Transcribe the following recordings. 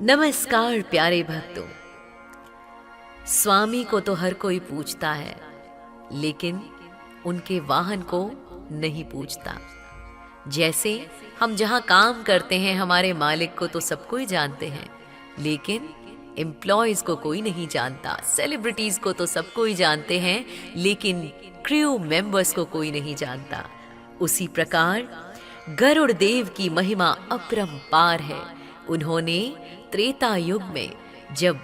नमस्कार प्यारे भक्तों। स्वामी को तो हर कोई पूछता है, लेकिन उनके वाहन को नहीं पूछता। जैसे हम जहाँ काम करते हैं, हमारे मालिक को तो सब कोई जानते हैं, लेकिन एम्प्लॉयज को कोई नहीं जानता। सेलिब्रिटीज को तो सब कोई जानते हैं, लेकिन क्रू मेंबर्स को कोई नहीं जानता। उसी प्रकार गरुड़ देव की महिमा अपरंपार है। उन्होंने त्रेता युग में, जब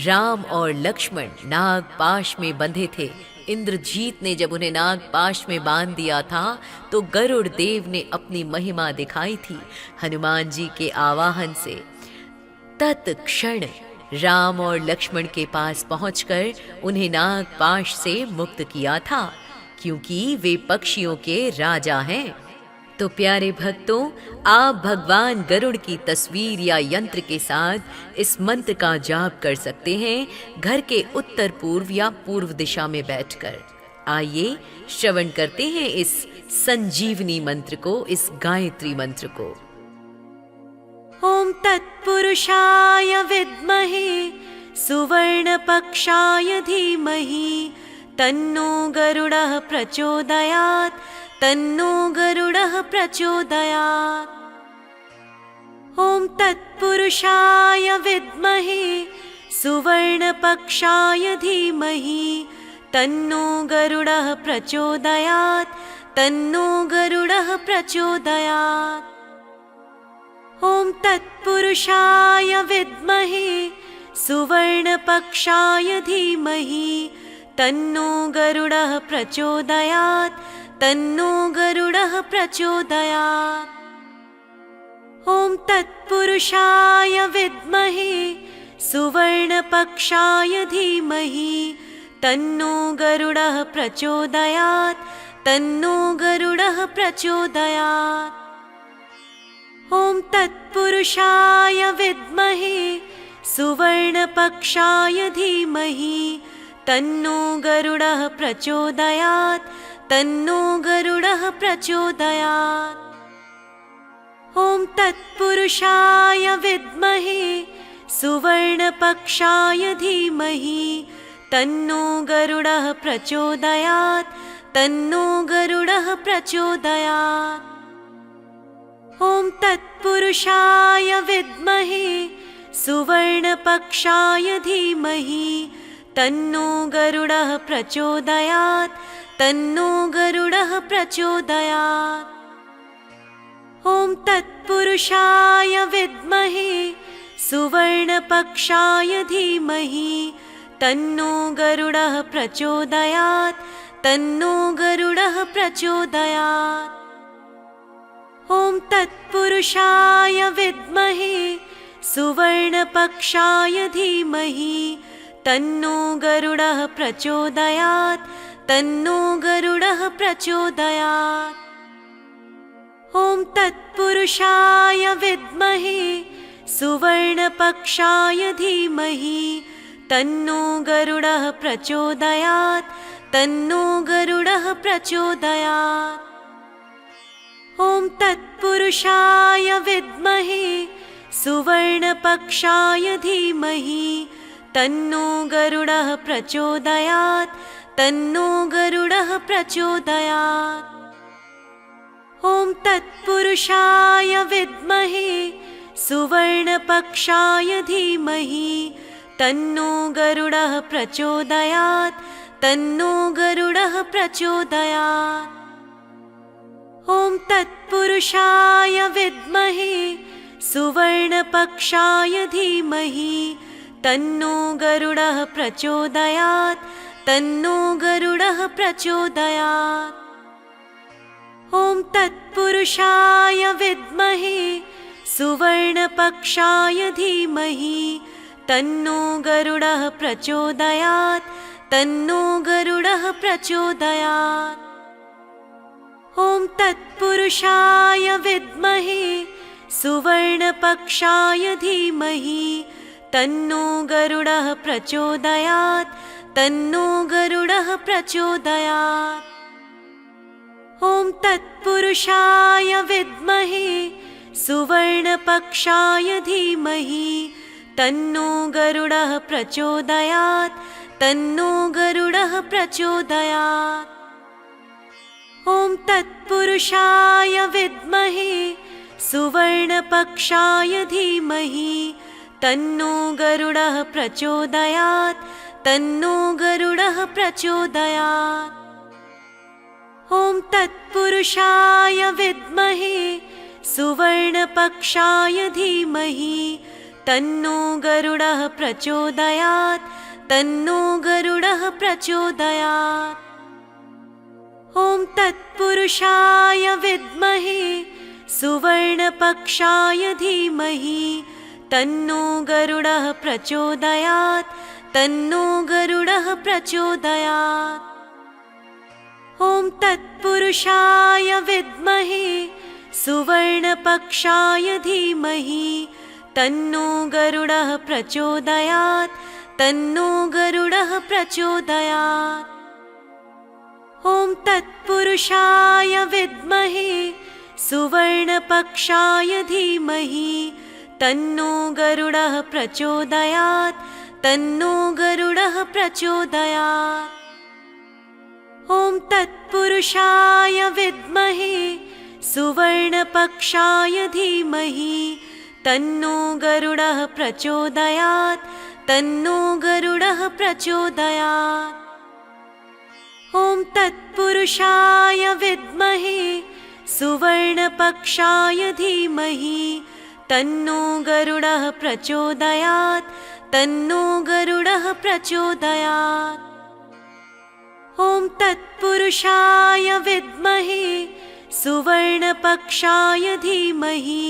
राम और लक्ष्मण नागपाश में बंधे थे, इंद्रजीत ने जब उन्हें नागपाश में बांध दिया था, तो गरुड़ देव ने अपनी महिमा दिखाई थी हनुमान जी के आवाहन से। तत्क्षण राम और लक्ष्मण के पास पहुंचकर उन्हें नागपाश से मुक्त किया था, क्योंकि वे पक्षियों के राजा हैं। तो प्यारे भक्तों, आप भगवान गरुड़ की तस्वीर या यंत्र के साथ इस मंत्र का जाप कर सकते हैं, घर के उत्तर पूर्व या पूर्व दिशा में बैठकर। आइए श्रवण करते हैं इस संजीवनी मंत्र को, इस गायत्री मंत्र को। ओम तत्पुरुषाय विद्महे सुवर्णपक्षाय धीमहि तन्नो गरुडः प्रचोदयात्, तन्नो गरुडः प्रचोदयात्। ओम तत्पुरुषाय विद्महे सुवर्णपक्षाय धीमहि तन्नो गरुडः प्रचोदयात्, तन्नो गरुडः प्रचोदयात्। ओम तत्पुरुषाय विद्महे सुवर्णपक्षाय धीमहि तन्नो गरुडः प्रचोदयात्, तन्नो गरुडः प्रचोदयात्। ओम तत्पुरुषाय विद्महे सुवर्णपक्षाय धीमहि तन्नो गरुडः प्रचोदयात्, तन्नो गरुडः प्रचोदयात्। ओम तत्पुरुषाय विद्महे सुवर्णपक्षाय धीमहि तन्नो गरुडः प्रचोदयात्, तन्नो गरुडः प्रचोदयात्। ओम तत्पुरुषाय विद्महे सुवर्णपक्षाय धीमहि तन्नो गरुडः प्रचोदयात्, तन्नो गरुडः प्रचोदयात्। ओम तत्पुरुषाय विद्महे सुवर्णपक्षाय धीमहि तन्नो गरुडः प्रचोदयात्, तन्नो गरुडः प्रचोदयात्। ओम तत्पुरुषाय विद्महे सुवर्णपक्षाय धीमहि तन्नो गरुडः प्रचोदयात्, तन्नो गरुडः प्रचोदयात्। ओम तत्पुरुषाय विद्महे सुवर्णपक्षाय धीमहि तन्नो गरुडः प्रचोदयात्, तन्नो गरुडः प्रचोदयात्। ओम तत्पुरुषाय विद्महे सुवर्णपक्षाय धीमहि तन्नो गरुडः प्रचोदयात्, तन्नो गरुडः प्रचोदयात्। ओम तत्पुरुषाय विद्महे सुवर्णपक्षाय धीमहि तन्नो गरुडः प्रचोदयात्, तन्नो गरुडः प्रचोदयात्। ओम तत्पुरुषाय विद्महे सुवर्णपक्षाय धीमहि तन्नो गरुडः प्रचोदयात्, तन्नो गरुडः प्रचोदयात्। ओम तत्पुरुषाय विद्महे सुवर्णपक्षाय धीमहि तन्नो गरुडः प्रचोदयात्, तन्नो गरुडः प्रचोदयात्। ओम तत्पुरुषाय विद्महे सुवर्णपक्षाय धीमहि तन्नो गरुडः प्रचोदयात्, तन्नो गरुडः प्रचोदयात्। ओम तत्पुरुषाय विद्महे सुवर्णपक्षाय धीमहि तन्नो गरुडः प्रचोदयात्, तन्नो गरुडः प्रचोदयात्। ओम तत्पुरुषाय विद्महे सुवर्णपक्षाय धीमहि तन्नो गरुडः प्रचोदयात् तन्नो गरुडः प्रचोदयात्। ॐ तत्पुरुषाय विद्महे सुवर्णपक्षाय धीमहि तन्नो गरुडः प्रचोदयात् तन्नो गरुडः प्रचोदयात्। ॐ तत्पुरुषाय विद्महे सुवर्णपक्षाय धीमहि तन्नो गरुडः प्रचोदयात् तन्नो गरुडः प्रचोदयात्। ॐ तत्पुरुषाय विद्महे सुवर्णपक्षाय धीमहि तन्नो गरुडः प्रचोदयात् तन्नो गरुडः प्रचोदयात्। ॐ तत्पुरुषाय विद्महे सुवर्णपक्षाय धीमहि तन्नो गरुडः प्रचोदयात् तन्नो गरुडः प्रचोदयात्। ॐ तत्पुरुषाय विद्महे सुवर्णपक्षाय धीमहि तन्नो गरुडः प्रचोदयात् तन्नो गरुडः प्रचोदयात्। ॐ तत्पुरुषाय विद्महे सुवर्णपक्षाय धीमहि तन्नो गरुडः प्रचोदयात् तन्नो गरुडः प्रचोदयात्। ॐ तत्पुरुषाय विद्महे सुवर्णपक्षाय धीमहि तन्नो गरुडः प्रचोदयात् तन्नो गरुडः प्रचोदयात्। ॐ तत्पुरुषाय विद्महे सुवर्णपक्षाय धीमहि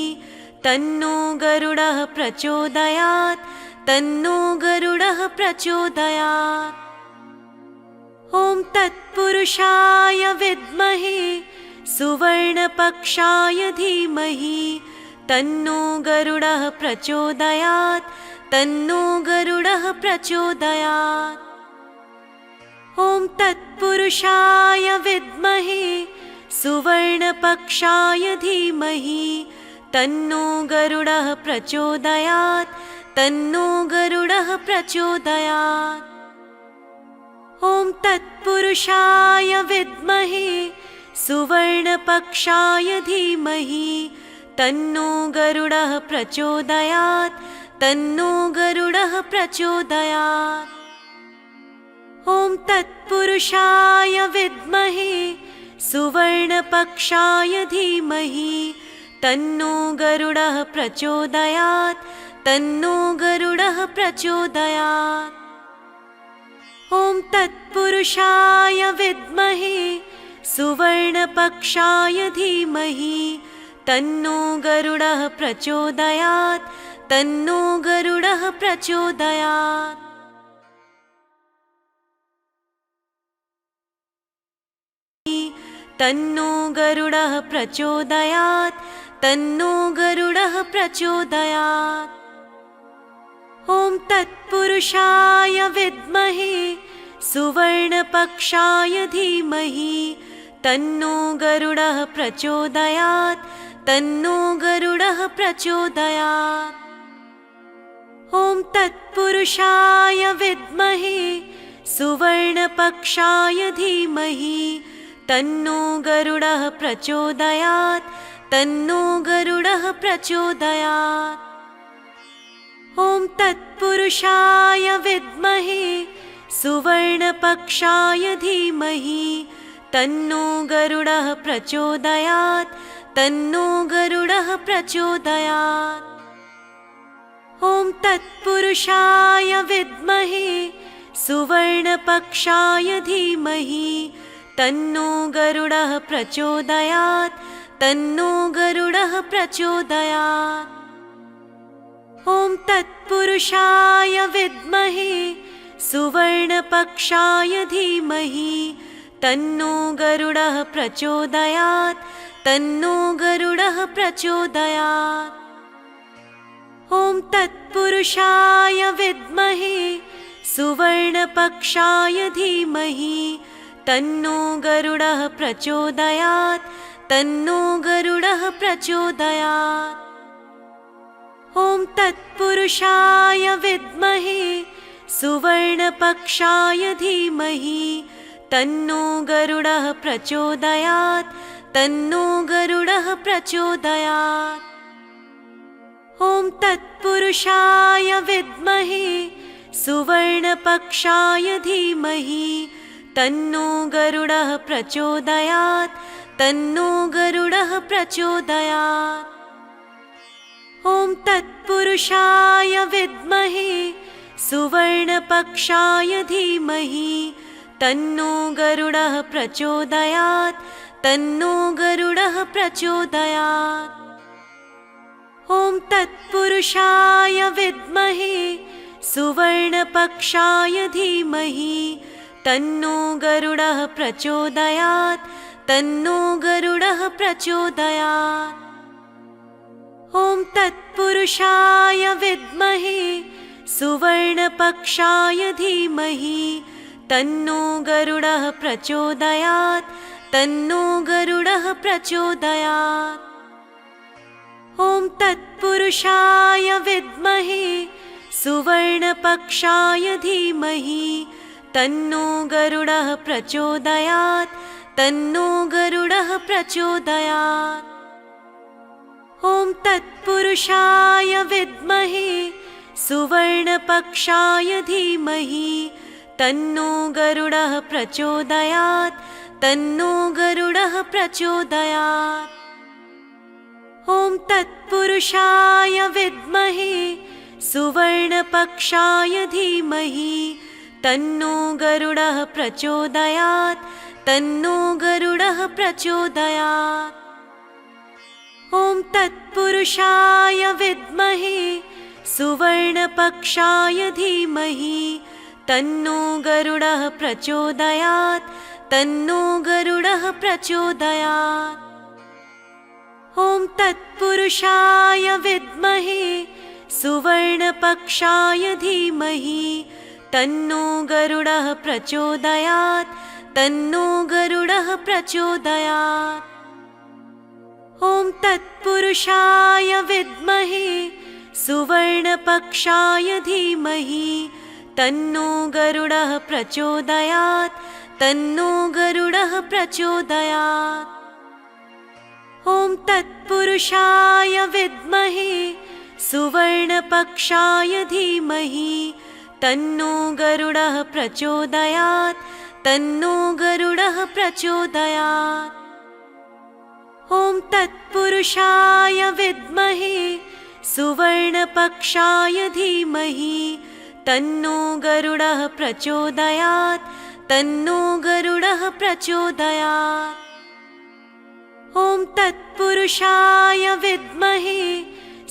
तन्नो गरुडः प्रचोदयात् तन्नो गरुडः प्रचोदयात्। ॐ तत्पुरुषाय विद्महे सुवर्णपक्षाय धीमहि तन्नो गरुडः प्रचोदयात् तन्नो गरुडः प्रचोदयात्। ॐ तत्पुरुषाय विद्महे सुवर्णपक्षाय धीमहि तन्नो गरुडः प्रचोदयात् तन्नो गरुडः प्रचोदयात्। ॐ तत्पुरुषाय विद्महे सुवर्णपक्षाय धीमहि तन्नो गरुडः प्रचोदयात् तन्नो गरुडः प्रचोदयात्। ॐ तत्पुरुषाय विद्महे सुवर्णपक्षाय धीमहि तन्नो गरुडः प्रचोदयात् तन्नो गरुडः प्रचोदयात्। ॐ तत्पुरुषाय विद्महे सुवर्णपक्षाय धीमहि तन्नो गरुडः प्रचोदयात् तन्नो गरुडः प्रचोदयात्। तन्नो गरुडः प्रचोदयात् तन्नो गरुडः प्रचोदयात्। ॐ तत्पुरुषाय विद्महे सुवर्णपक्षाय धीमहि तन्नो गरुडः प्रचोदयात् तन्नो गरुडः प्रचोदयात्। ॐ तत्पुरुषाय विद्महे सुवर्णपक्षाय धीमहि तन्नो गरुडः प्रचोदयात् तन्नो गरुडः प्रचोदयात्। ॐ तत्पुरुषाय विद्महे सुवर्णपक्षाय धीमहि तन्नो गरुडः प्रचोदयात् तन्नो गरुडः प्रचोदयात्। ॐ तत्पुरुषाय विद्महे सुवर्णपक्षाय धीमहि तन्नो गरुडः प्रचोदयात् तन्नो गरुडः प्रचोदयात्। ॐ तत्पुरुषाय विद्महे सुवर्णपक्षाय धीमहि तन्नो गरुडः प्रचोदयात् तन्नो गरुडः प्रचोदयात्। ॐ तत्पुरुषाय विद्महे सुवर्णपक्षाय धीमहि तन्नो गरुडः प्रचोदयात् तन्नो गरुडः प्रचोदयात्। ॐ तत्पुरुषाय विद्महे सुवर्णपक्षाय धीमहि तन्नो गरुडः प्रचोदयात् तन्नो गरुडः प्रचोदयात्। ॐ तत्पुरुषाय विद्महे सुवर्णपक्षाय धीमहि तन्नो गरुडः प्रचोदयात् तन्नो गरुडः प्रचोदयात्। ॐ तत्पुरुषाय विद्महे सुवर्णपक्षाय धीमहि तन्नो गरुडः प्रचोदयात् तन्नो गरुडः प्रचोदयात्। ॐ तत्पुरुषाय विद्महे सुवर्णपक्षाय धीमहि तन्नो गरुडः प्रचोदयात् तन्नो गरुडः प्रचोदयात्। ॐ तत्पुरुषाय विद्महे सुवर्णपक्षाय धीमहि तन्नो गरुडः प्रचोदयात् तन्नो गरुडः प्रचोदयात्। ॐ तत्पुरुषाय विद्महे सुवर्णपक्षाय धीमहि तन्नो गरुडः प्रचोदयात् तन्नो गरुडः प्रचोदयात्। ॐ तत्पुरुषाय विद्महे सुवर्णपक्षाय धीमहि तन्नो गरुडः प्रचोदयात् तन्नो गरुडः प्रचोदयात्। ॐ तत्पुरुषाय विद्महे सुवर्णपक्षाय धीमहि तन्नो गरुडः प्रचोदयात् तन्नो गरुडः प्रचोदयात्। ॐ तत्पुरुषाय विद्महे सुवर्णपक्षाय धीमहि तन्नो गरुडः प्रचोदयात् तन्नो गरुडः प्रचोदयात्। ॐ तत्पुरुषाय विद्महे सुवर्णपक्षाय धीमहि तन्नो गरुडः प्रचोदयात् तन्नो गरुडः प्रचोदयात्। ॐ तत्पुरुषाय विद्महे सुवर्णपक्षाय धीमहि तन्नो गरुडः प्रचोदयात् तन्नो गरुडः प्रचोदयात्। ॐ तत्पुरुषाय विद्महे सुवर्णपक्षाय धीमहि तन्नो गरुडः प्रचोदयात् तन्नो गरुडः प्रचोदयात्। ॐ तत्पुरुषाय विद्महे सुवर्णपक्षाय धीमहि तन्नो गरुडः प्रचोदयात् तन्नो गरुडः प्रचोदयात्। ॐ तत्पुरुषाय विद्महे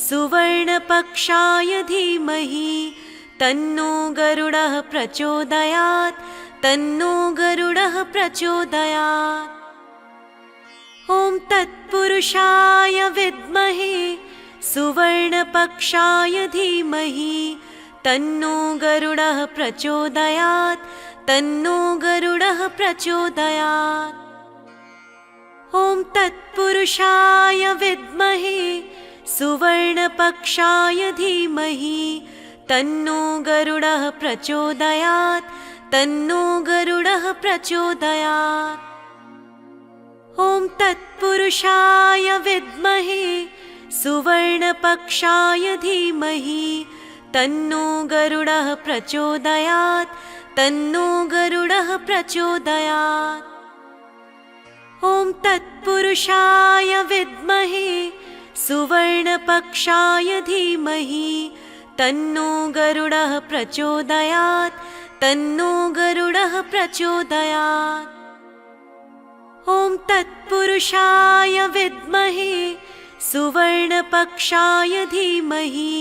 सुवर्णपक्षाय धीमहि तन्नो गरुडः प्रचोदयात् तन्नो गरुडः प्रचोदयात्। ॐ तत्पुरुषाय विद्महे सुवर्णपक्षाय धीमहि तन्नो गरुडः प्रचोदयात् तन्नो गरुडः प्रचोदयात्। ॐ तत्पुरुषाय विद्महे सुवर्णपक्षाय धीमहि तन्नो गरुडः प्रचोदयात् तन्नो गरुडः प्रचोदयात्। ॐ तत्पुरुषाय विद्महे सुवर्णपक्षाय धीमहि तन्नो गरुडः प्रचोदयात् तन्नो गरुडः प्रचोदयात्। ॐ तत्पुरुषाय विद्महे सुवर्णपक्षाय धीमहि तन्नो गरुडः प्रचोदयात् तन्नो गरुडः प्रचोदयात्। ॐ तत्पुरुषाय विद्महे सुवर्णपक्षाय धीमहि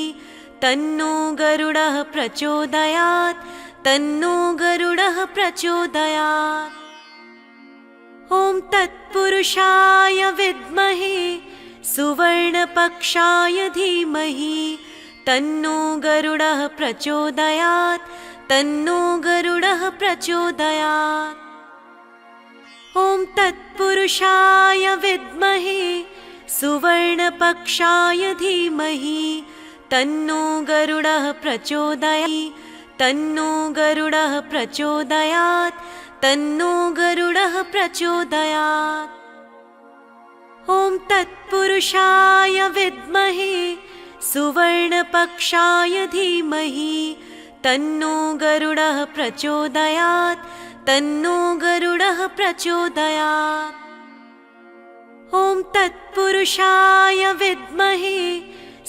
तन्नो गरुडः प्रचोदयात् तन्नो गरुडः प्रचोदयात्। ॐ तत्पुरुषाय विद्महे सुवर्णपक्षाय धीमहि तन्नो गरुडः प्रचोदयात् तन्नो गरुडः प्रचोदयात्। ॐ तत्पुरुषाय विद्महे सुवर्णपक्षाय धीमहि तन्नो गरुडः प्रचोदयात् तन्नो गरुडः प्रचोदयात् तन्नो गरुडः प्रचोदयात्। ॐ तत्पुरुषाय विद्महे सुवर्णपक्षाय धीमहि तन्नो गरुडः प्रचोदयात् तन्नो गरुडः प्रचोदयात्। ॐ तत्पुरुषाय विद्महे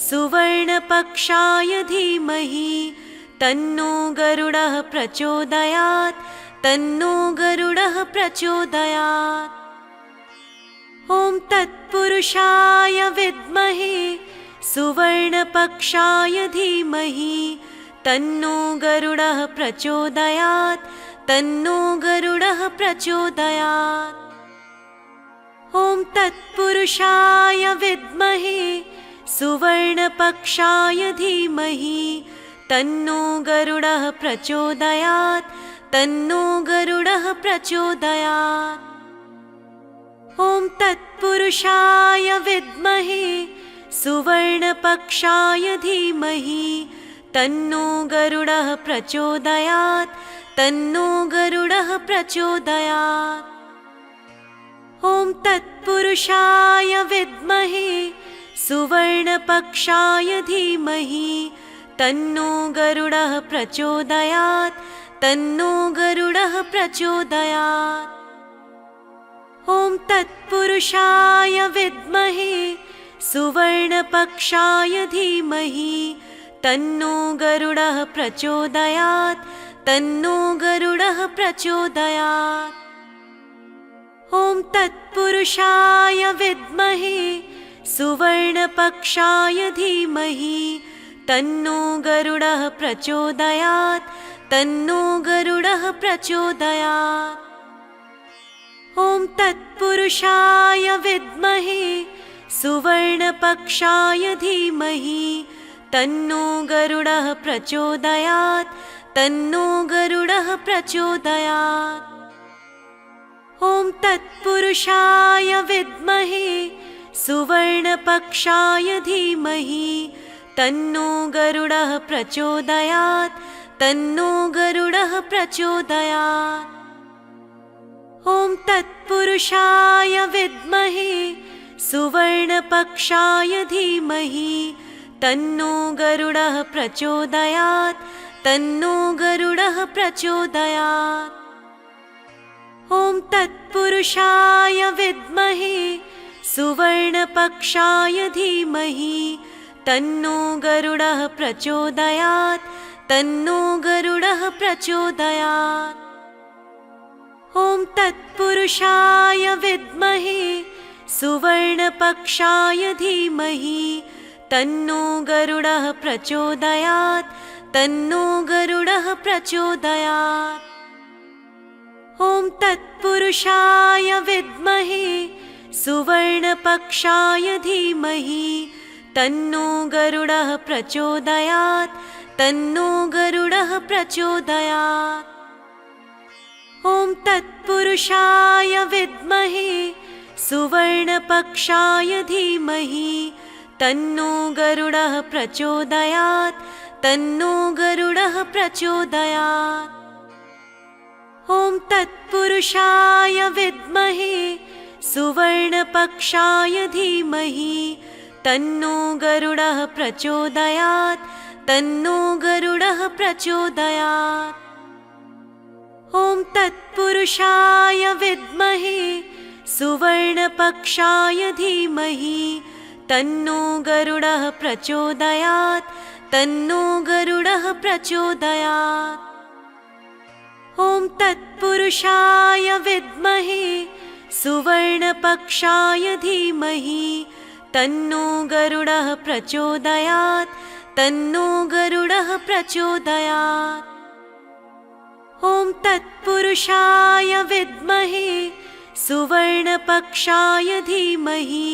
सुवर्णपक्षाय धीमहि तन्नो गरुडः प्रचोदयात् तन्नो गरुडः प्रचोदयात्। ॐ तत्पुरुषाय विद्महे सुवर्णपक्षाय धीमहि तन्नो गरुडः प्रचोदयात् तन्नो गरुडः प्रचोदयात्। ॐ तत्पुरुषाय विद्महे सुवर्णपक्षाय धीमहि तन्नो गरुडः प्रचोदयात् तन्नो गरुडः प्रचोदयात्। ॐ तत्पुरुषाय विद्महे सुवर्णपक्षाय धीमहि तन्नो गरुडः प्रचोदयात् तन्नो गरुडः प्रचोदयात्। ॐ तत्पुरुषाय विद्महे सुवर्णपक्षाय धीमहि तन्नो गरुडः प्रचोदयात् तन्नो गरुडः प्रचोदयात्। ॐ तत्पुरुषाय विद्महे सुवर्णपक्षाय धीमहि तन्नो गरुडः प्रचोदयात् तन्नो गरुडः प्रचोदयात्। ॐ तत्पुरुषाय विद्महे सुवर्णपक्षाय धीमहि तन्नो गरुडः प्रचोदयात् तन्नो गरुडः प्रचोदयात्। ॐ तत्पुरुषाय विद्महे सुवर्णपक्षाय धीमहि तन्नो गरुडः प्रचोदयात् तन्नो गरुडः प्रचोदयात्। ॐ तत्पुरुषाय विद्महे सुवर्णपक्षाय धीमहि तन्नो गरुडः प्रचोदयात् तन्नो गरुडः प्रचोदयात्। ॐ तत्पुरुषाय विद्महे सुवर्णपक्षाय धीमहि तन्नो गरुडः प्रचोदयात् तन्नो गरुडः प्रचोदयात्। ॐ तत्पुरुषाय विद्महे सुवर्णपक्षाय धीमहि तन्नो गरुडः प्रचोदयात् तन्नो गरुडः प्रचोदयात्। ॐ तत्पुरुषाय विद्महे सुवर्णपक्षाय धीमहि तन्नो गरुडः प्रचोदयात् तन्नो गरुडः प्रचोदयात्। ॐ तत्पुरुषाय विद्महे सुवर्णपक्षाय धीमहि तन्नो गरुडः प्रचोदयात् तन्नो गरुडः प्रचोदयात्। ॐ तत्पुरुषाय विद्महे सुवर्णपक्षाय धीमहि तन्नो गरुडः प्रचोदयात् तन्नो गरुडः प्रचोदयात्। ॐ तत्पुरुषाय विद्महे सुवर्णपक्षाय धीमहि तन्नो गरुडः प्रचोदयात् तन्नो गरुडः प्रचोदयात्। ॐ तत्पुरुषाय विद्महे सुवर्णपक्षाय धीमहि तन्नो गरुडः प्रचोदयात् तन्नो गरुडः प्रचोदयात्। ॐ तत्पुरुषाय विद्महे सुवर्णपक्षाय धीमहि तन्नो गरुडः प्रचोदयात् तन्नो गरुडः प्रचोदयात्। ॐ तत्पुरुषाय विद्महे सुवर्णपक्षाय धीमहि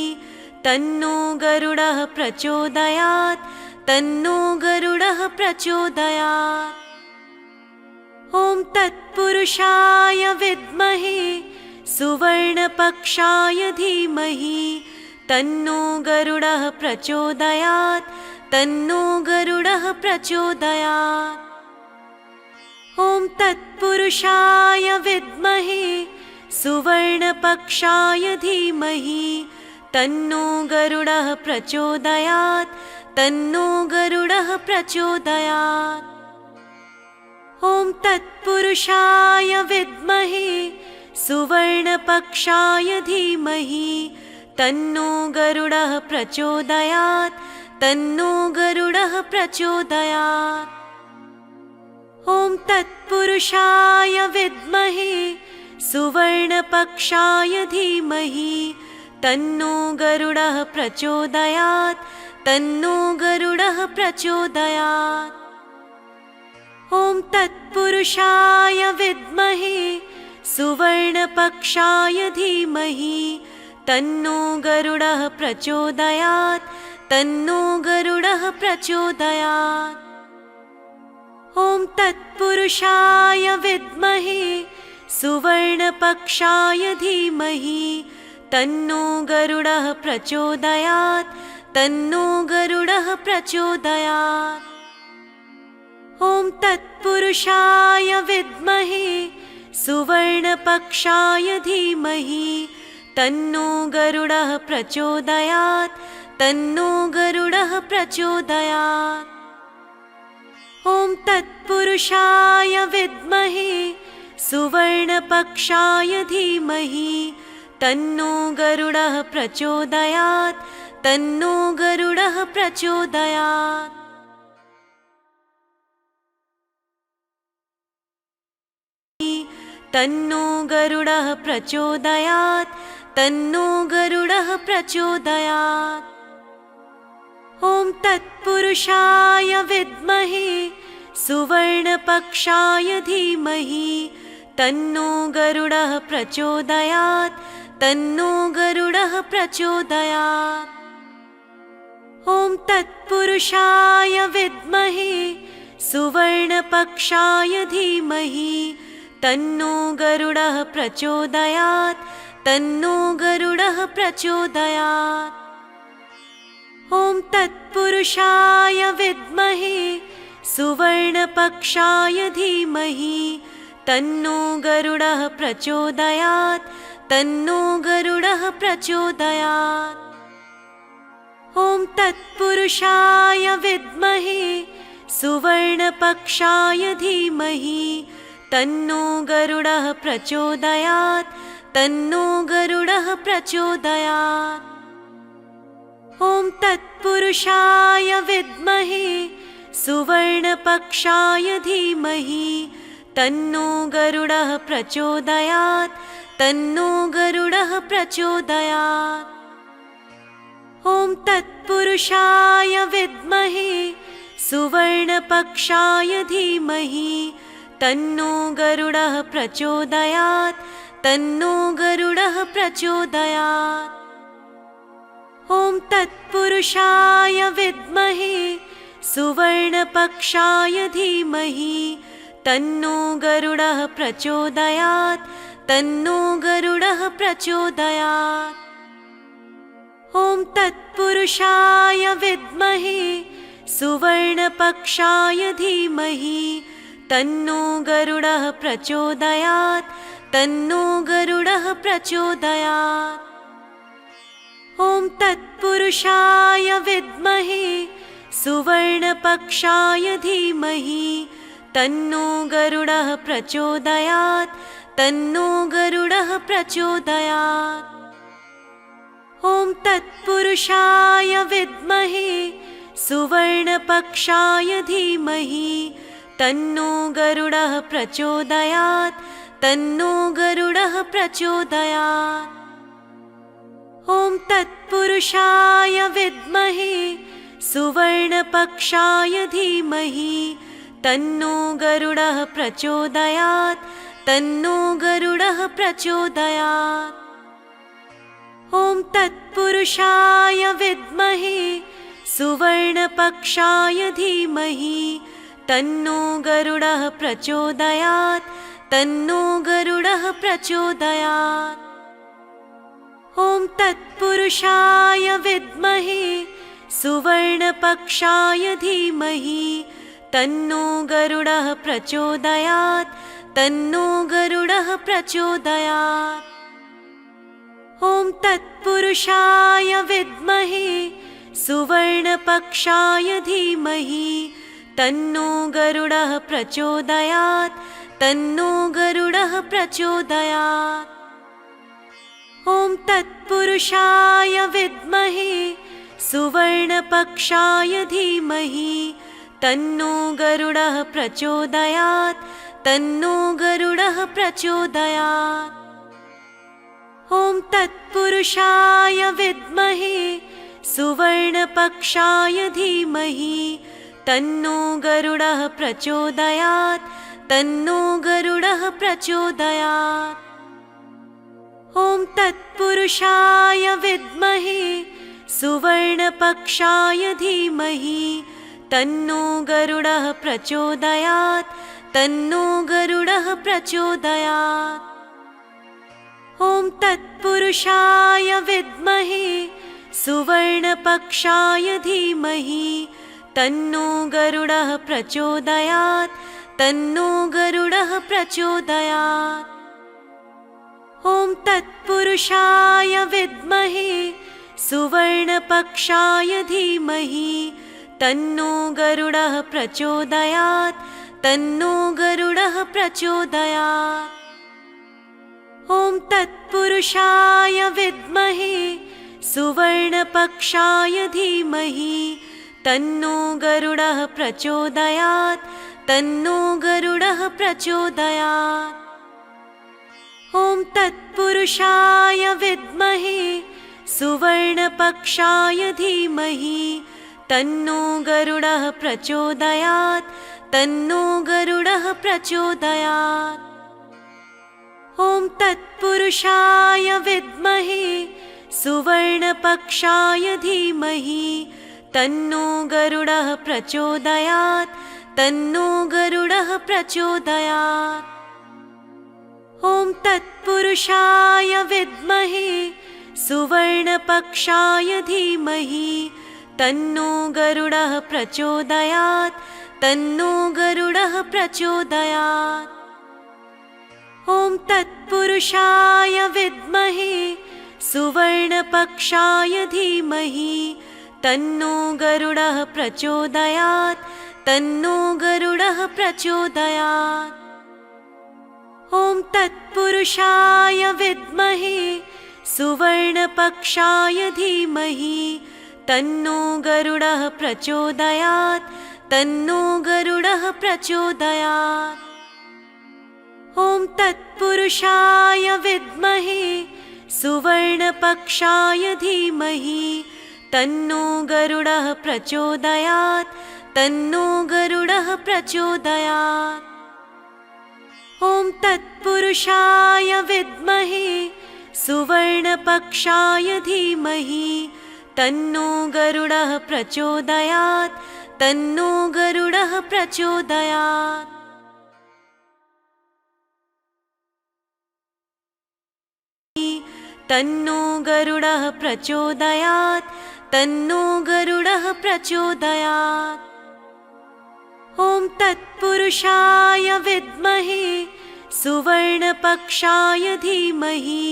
तन्नो गरुडः प्रचोदयात् तन्नो गरुडः प्रचोदयात्। ॐ तत्पुरुषाय विद्महे सुवर्णपक्षाय धीमहि तन्नो गरुडः प्रचोदयात् तन्नो गरुडः प्रचोदयात्। ॐ तत्पुरुषाय विद्महे सुवर्णपक्षाय धीमहि तन्नो गरुडः प्रचोदयात्। तन्नो गरुडः प्रचोदयात्। ॐ तत्पुरुषाय विद्महे सुवर्णपक्षाय धीमहि तन्नो गरुडः प्रचोदयात्। तन्नो गरुडः प्रचोदयात्। ॐ तत्पुरुषाय विद्महे सुवर्णपक्षाय धीमहि तन्नो गरुडः प्रचोदयात्। तन्नो गरुडः प्रचोदयात्। ॐ तत्पुरुषाय विद्महे सुवर्णपक्षाय धीमहि तन्नो गरुडः प्रचोदयात्। तन्नो गरुडः प्रचोदयात्। ॐ तत्पुरुषाय विद्महे सुवर्णपक्षाय धीमहि तन्नो गरुडः प्रचोदयात्। तन्नो गरुडः प्रचोदयात्। ॐ तत्पुरुषाय विद्महे सुवर्णपक्षाय धीमहि तन्नो गरुडः प्रचोदयात्। तन्नो गरुडः प्रचोदयात्। ॐ तत्पुरुषाय विद्महे सुवर्णपक्षाय धीमहि तन्नो गरुडः प्रचोदयात्। तन्नो गरुडः प्रचोदयात्। तन्नो गरुडः प्रचोदयात्। तन्नो गरुडः प्रचोदयात्। ॐ तत्पुरुषाय विद्महे सुवर्णपक्षाय धीमहि तन्नो गरुडः प्रचोदयात्। तन्नो गरुडः प्रचोदयात्। ॐ तत्पुरुषाय विद्महे सुवर्णपक्षाय धीमहि तन्नो गरुडः प्रचोदयात्। तन्नो गरुडः प्रचोदयात्। ॐ तत्पुरुषाय विद्महे सुवर्णपक्षाय धीमहि तन्नो गरुडः प्रचोदयात्। तन्नो गरुडः प्रचोदयात्। ॐ तत्पुरुषाय विद्महे सुवर्णपक्षाय धीमहि तन्नो गरुडः प्रचोदयात्। तन्नो गरुडः प्रचोदयात्। ॐ तत्पुरुषाय विद्महे सुवर्णपक्षाय धीमहि तन्नो गरुडः प्रचोदयात्। तन्नो गरुडः प्रचोदयात्। ॐ तत्पुरुषाय विद्महे सुवर्णपक्षाय धीमहि तन्नो गरुडः प्रचोदयात्। तन्नो गरुडः प्रचोदयात्। ॐ तत्पुरुषाय विद्महे सुवर्णपक्षाय धीमहि तन्नो गरुडः प्रचोदयात्। तन्नो गरुडः प्रचोदयात्। ॐ तत्पुरुषाय विद्महे सुवर्णपक्षाय धीमहि तन्नो गरुडः प्रचोदयात्। तन्नो गरुडः प्रचोदयात्। ॐ तत्पुरुषाय विद्महे सुवर्णपक्षाय धीमहि तन्नो गरुडः प्रचोदयात्। तन्नो गरुडः प्रचोदयात्। ॐ तत्पुरुषाय विद्महे सुवर्णपक्षाय धीमहि तन्नो गरुडः प्रचोदयात्। तन्नो गरुडः प्रचोदयात्। ॐ तत्पुरुषाय विद्महे सुवर्णपक्षाय धीमहि तन्नो गरुडः प्रचोदयात्। तन्नो गरुडः प्रचोदयात्। ॐ तत्पुरुषाय विद्महे सुवर्णपक्षाय धीमहि तन्नो गरुडः प्रचोदयात्। तन्नो गरुडः प्रचोदयात्। ॐ तत्पुरुषाय विद्महे सुवर्णपक्षाय धीमहि तन्नो गरुडः प्रचोदयात् तन्नो गरुडः प्रचोदयात्। ॐ तत्पुरुषाय विद्महे सुवर्णपक्षाय धीमहि तन्नो गरुडः प्रचोदयात् तन्नो गरुडः प्रचोदयात्। ॐ तत्पुरुषाय विद्महे सुवर्णपक्षाय धीमहि तन्नो गरुडः प्रचोदयात् तन्नो गरुडः प्रचोदयात्। ॐ तत्पुरुषाय विद्महे सुवर्णपक्षाय धीमहि तन्नो गरुडः प्रचोदयात् तन्नो गरुडः प्रचोदयात्। ॐ तत्पुरुषाय विद्महे सुवर्णपक्षाय धीमहि तन्नो गरुडः प्रचोदयात् तन्नो गरुडः प्रचोदयात्। ॐ तत्पुरुषाय विद्महे सुवर्णपक्षाय धीमहि तन्नो गरुडः प्रचोदयात् तन्नो गरुडः प्रचोदयात्। ॐ तत्पुरुषाय विद्महे सुवर्णपक्षाय धीमहि तन्नो गरुडः प्रचोदयात् तन्नो गरुडः प्रचोदयात्। ॐ तत्पुरुषाय विद्महे सुवर्णपक्षाय धीमहि तन्नो गरुडः प्रचोदयात् तन्नो गरुडः प्रचोदयात्। ॐ तत्पुरुषाय विद्महे सुवर्णपक्षाय धीमहि तन्नो गरुडः प्रचोदयात् तन्नो गरुडः प्रचोदयात्। ॐ तत्पुरुषाय विद्महे सुवर्णपक्षाय धीमहि तन्नो गरुडः प्रचोदयात् तन्नो गरुडः प्रचोदयात्। ॐ तत्पुरुषाय विद्महे सुवर्णपक्षाय धीमहि तन्नो गरुडः प्रचोदयात् तन्नो गरुडः प्रचोदयात्। ॐ तत्पुरुषाय विद्महे सुवर्णपक्षाय धीमहि तन्नो गरुडः प्रचोदयात् तन्नो गरुडः प्रचोदयात्। ॐ तत्पुरुषाय विद्महे सुवर्णपक्षाय धीमहि तन्नो गरुडः प्रचोदयात् तन्नो गरुडः प्रचोदयात्। ॐ तत्पुरुषाय विद्महे सुवर्णपक्षाय धीमहि तन्नो गरुडः प्रचोदयात् तन्नो गरुडः प्रचोदयात्। ॐ तत्पुरुषाय विद्महे सुवर्णपक्षाय धीमहि तन्नो गरुडः प्रचोदयात् तन्नो गरुडः प्रचोदयात्। तन्नो गरुडः प्रचोदयात् तन्नो गरुडः प्रचोदयात्। ॐ तत्पुरुषाय विद्महे सुवर्णपक्षाय धीमहि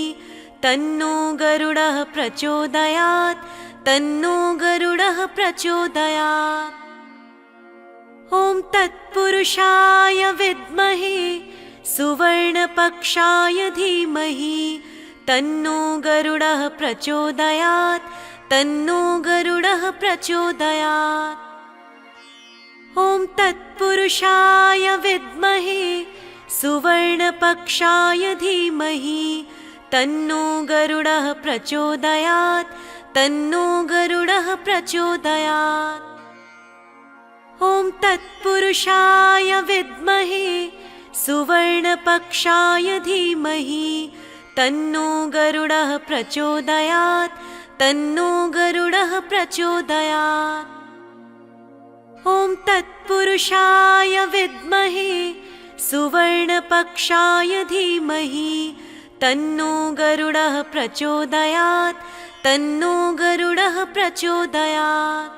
तन्नो गरुडः प्रचोदयात् तन्नो गरुडः प्रचोदयात्। ॐ तत्पुरुषाय विद्महे सुवर्णपक्षाय धीमहि तन्नो गरुडः प्रचोदयात् तन्नो गरुडः प्रचोदयात्। ॐ तत्पुरुषाय विद्महे सुवर्णपक्षाय धीमहि तन्नो गरुडः प्रचोदयात् तन्नो गरुडः प्रचोदयात्। ॐ तत्पुरुषाय विद्महे सुवर्णपक्षाय धीमहि तन्नो गरुडः प्रचोदयात् तन्नो गरुडः प्रचोदयात्। ॐ तत्पुरुषाय विद्महे सुवर्णपक्षाय धीमहि तन्नो गरुडः प्रचोदयात् तन्नो गरुडः प्रचोदयात्।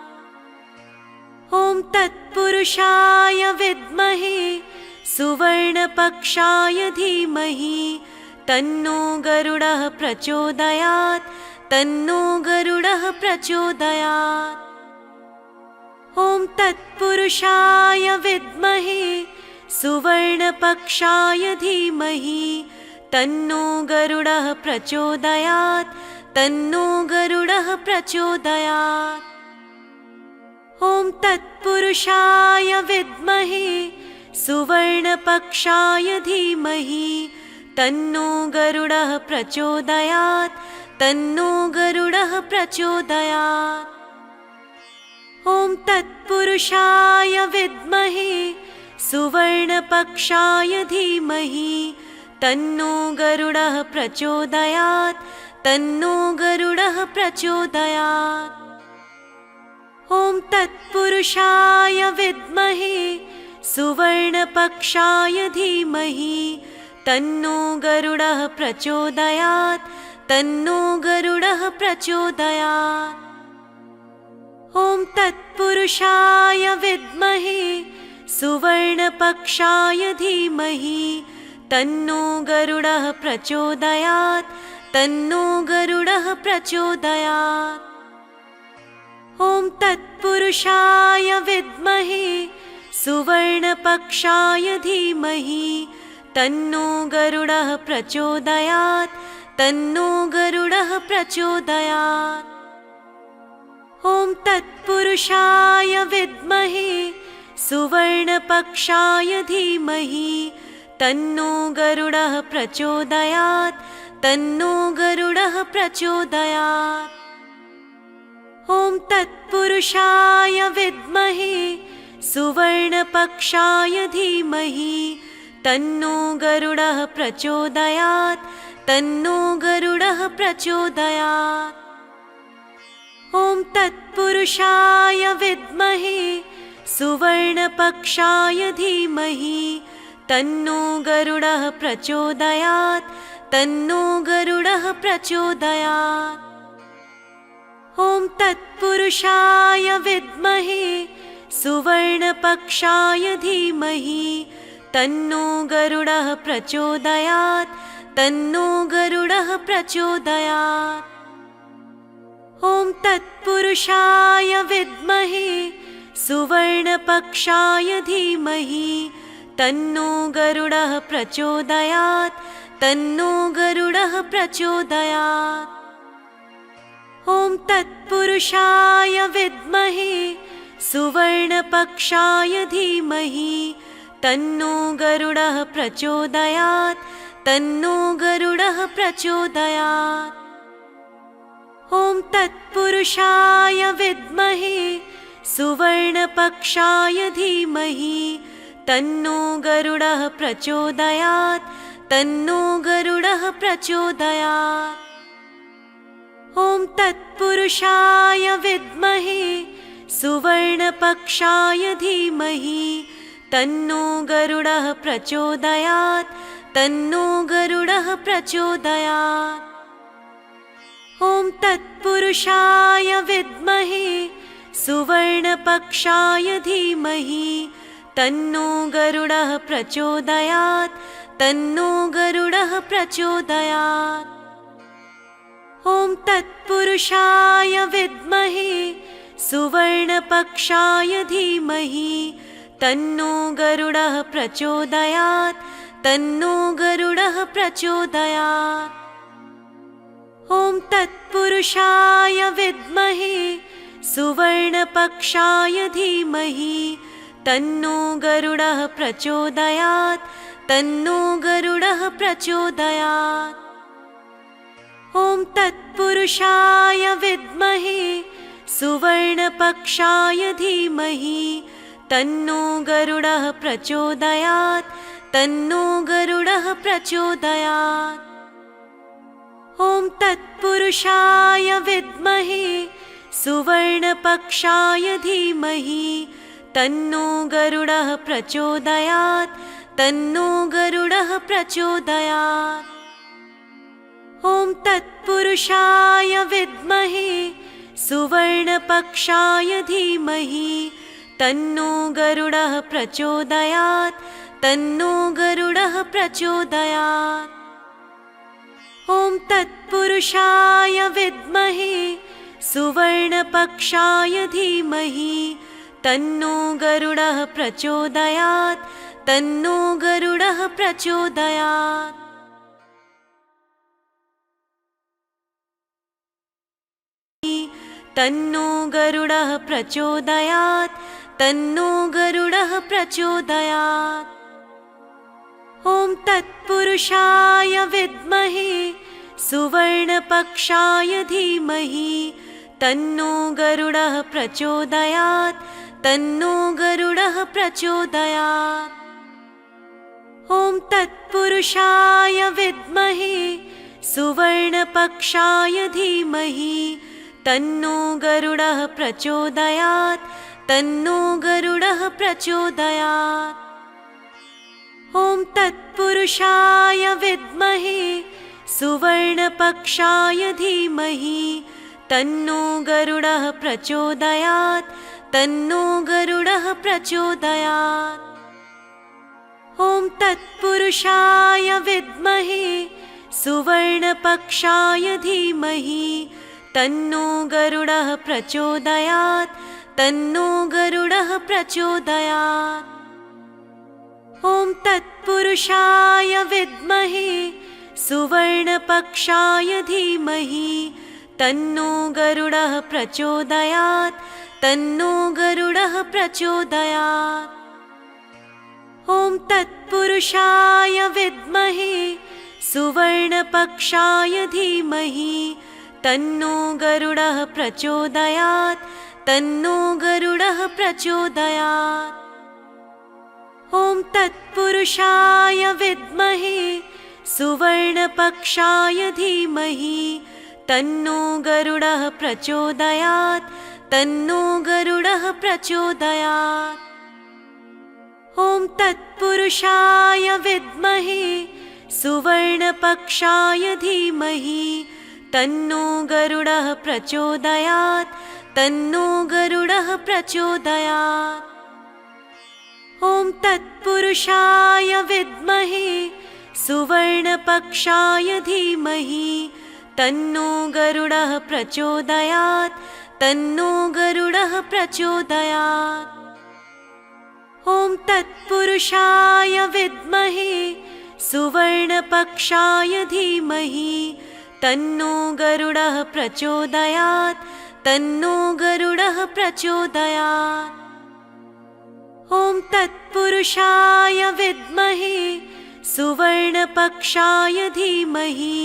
ॐ तत्पुरुषाय विद्महे सुवर्णपक्षाय धीमहि तन्नो गरुडः प्रचोदयात् तन्नो गरुडः प्रचोदयात्। ॐ तत्पुरुषाय विद्महे सुवर्णपक्षाय धीमहि तन्नो गरुडः प्रचोदयात् तन्नो गरुडः प्रचोदयात्। ॐ तत्पुरुषाय विद्महे सुवर्णपक्षाय धीमहि तन्नो गरुडः प्रचोदयात् तन्नो गरुडः प्रचोदयात्। ॐ तत्पुरुषाय विद्महे सुवर्णपक्षाय धीमहि तन्नो गरुडः प्रचोदयात् तन्नो गरुडः प्रचोदयात्। ॐ तत्पुरुषाय विद्महे सुवर्णपक्षाय धीमहि तन्नो गरुडः प्रचोदयात् तन्नो गरुडः प्रचोदयात्। ॐ तत्पुरुषाय विद्महे सुवर्णपक्षाय धीमहि तन्नो गरुडः प्रचोदयात् तन्नो गरुडः प्रचोदयात्। ॐ तत्पुरुषाय विद्महे सुवर्णपक्षाय धीमहि तन्नो गरुडः प्रचोदयात् तन्नो गरुडः प्रचोदयात्। ॐ तत्पुरुषाय विद्महे सुवर्णपक्षाय धीमहि तन्नो गरुडः प्रचोदयात् तन्नो गरुडः प्रचोदयात्। ॐ तत्पुरुषाय विद्महे सुवर्णपक्षाय धीमहि तन्नो गरुडः प्रचोदयात् तन्नो गरुडः प्रचोदयात्। ॐ तत्पुरुषाय विद्महे सुवर्णपक्षाय धीमहि तन्नो गरुडः प्रचोदयात् तन्नो गरुडः प्रचोदयात्। ॐ तत्पुरुषाय विद्महे सुवर्णपक्षाय धीमहि तन्नो गरुडः प्रचोदयात् तन्नो गरुडः प्रचोदयात्। ॐ तत्पुरुषाय विद्महे सुवर्णपक्षाय धीमहि तन्नो गरुडः प्रचोदयात् तन्नो गरुडः प्रचोदयात्। ॐ तत्पुरुषाय विद्महे सुवर्णपक्षाय धीमहि तन्नो गरुडः प्रचोदयात् तन्नो गरुडः प्रचोदयात्। ॐ तत्पुरुषाय विद्महे सुवर्णपक्षाय धीमहि तन्नो गरुडः प्रचोदयात् तन्नो गरुडः प्रचोदयात्। ॐ तत्पुरुषाय विद्महे सुवर्णपक्षाय धीमहि तन्नो गरुडः प्रचोदयात् तन्नो गरुडः प्रचोदयात्। ॐ तत्पुरुषाय विद्महे सुवर्णपक्षाय धीमहि तन्नो गरुडः प्रचोदयात् तन्नो गरुडः प्रचोदयात्। ॐ तत्पुरुषाय विद्महे सुवर्णपक्षाय धीमहि तन्नो गरुडः प्रचोदयात् तन्नो गरुडः प्रचोदयात्। ॐ तत्पुरुषाय विद्महे सुवर्णपक्षाय धीमहि तन्नो गरुडः प्रचोदयात् तन्नो गरुडः प्रचोदयात्। ॐ तत्पुरुषाय विद्महे सुवर्णपक्षाय धीमहि तन्नो गरुडः प्रचोदयात् तन्नो गरुडः प्रचोदयात्। ॐ तत्पुरुषाय विद्महे सुवर्णपक्षाय धीमहि तन्नो गरुडः प्रचोदयात् तन्नो गरुडः प्रचोदयात्। ॐ तत्पुरुषाय विद्महे सुवर्णपक्षाय धीमहि तन्नो गरुडः प्रचोदयात् तन्नो गरुडः प्रचोदयात्। ॐ तत्पुरुषाय विद्महे सुवर्णपक्षाय धीमहि तन्नो गरुडः प्रचोदयात् तन्नो गरुडः प्रचोदयात्। तन्नो गरुडः प्रचोदयात् तन्नो गरुडः प्रचोदयात्। ॐ तत्पुरुषाय विद्महे सुवर्णपक्षाय धीमहि तन्नो गरुडः प्रचोदयात् तन्नो गरुडः प्रचोदयात्। ॐ तत्पुरुषाय विद्महे सुवर्णपक्षाय धीमहि तन्नो गरुडः प्रचोदयात् तन्नो गरुडः प्रचोदयात्। ॐ तत्पुरुषाय विद्महे सुवर्णपक्षाय धीमहि तन्नो गरुडः प्रचोदयात् तन्नो गरुडः प्रचोदयात्। ॐ तत्पुरुषाय विद्महे सुवर्णपक्षाय धीमहि तन्नो गरुडः प्रचोदयात् तन्नो गरुडः प्रचोदयात्। ॐ तत्पुरुषाय विद्महे सुवर्णपक्षाय धीमहि तन्नो गरुडः प्रचोदयात् तन्नो गरुडः प्रचोदयात्। ॐ तत्पुरुषाय विद्महे सुवर्णपक्षाय धीमहि तन्नो गरुडः प्रचोदयात् तन्नो गरुडः प्रचोदयात्। ॐ तत्पुरुषाय विद्महे सुवर्णपक्षाय धीमहि तन्नो गरुडः प्रचोदयात् तन्नो गरुडः प्रचोदयात्। ॐ तत्पुरुषाय विद्महे सुवर्णपक्षाय धीमहि तन्नो गरुडः प्रचोदयात् तन्नो गरुडः प्रचोदयात्। ॐ तत्पुरुषाय विद्महे सुवर्णपक्षाय धीमहि तन्नो गरुडः प्रचोदयात् तन्नो गरुडः प्रचोदयात्। ॐ तत्पुरुषाय विद्महे सुवर्णपक्षाय धीमहि तन्नो गरुडः प्रचोदयात् तन्नो गरुडः प्रचोदयात्। ॐ तत्पुरुषाय विद्महे सुवर्णपक्षाय धीमहि